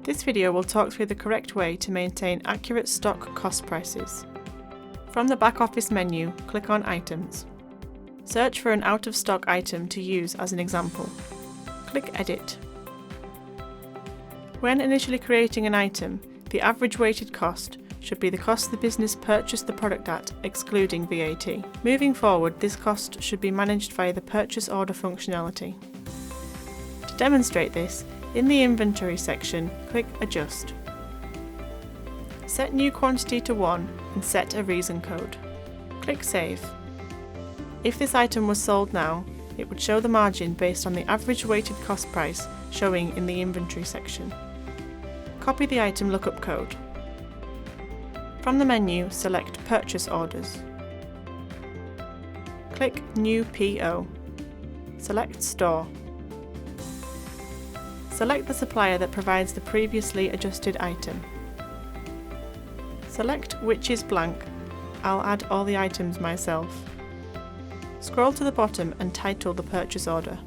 This video will talk through the correct way to maintain accurate stock cost prices. From the back office menu, click on Items. Search for an out-of-stock item to use as an example. Click Edit. When initially creating an item, the average weighted cost should be the cost the business purchased the product at, excluding VAT. Moving forward, this cost should be managed via the purchase order functionality. To demonstrate this, in the Inventory section, click Adjust. Set New Quantity to 1 and set a reason code. Click Save. If this item was sold now, it would show the margin based on the average weighted cost price showing in the Inventory section. Copy the item lookup code. From the menu, select Purchase Orders. Click New PO. Select Store. Select the supplier that provides the previously adjusted item. Select which is blank. I'll add all the items myself. Scroll to the bottom and title the purchase order.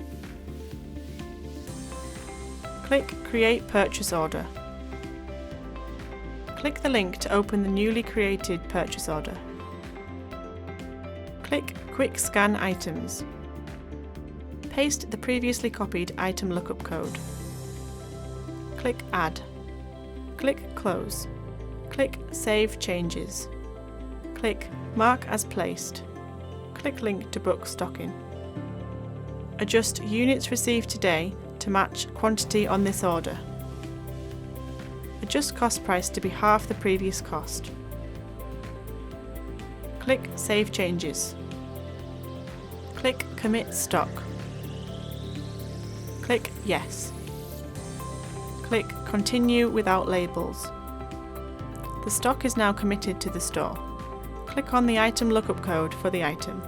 Click Create Purchase Order. Click the link to open the newly created purchase order. Click Quick Scan Items. Paste the previously copied item lookup code. Click Add. Click Close. Click Save Changes. Click Mark as Placed. Click Link to book stocking. Adjust units received today to match quantity on this order. Adjust cost price to be half the previous cost. Click Save Changes. Click Commit Stock. Click Yes. Click Continue without labels. The stock is now committed to the store. Click on the item lookup code for the item.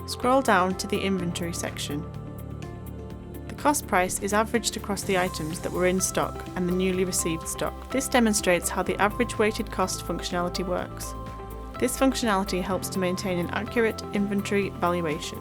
Scroll down to the Inventory section. The cost price is averaged across the items that were in stock and the newly received stock. This demonstrates how the average weighted cost functionality works. This functionality helps to maintain an accurate inventory valuation.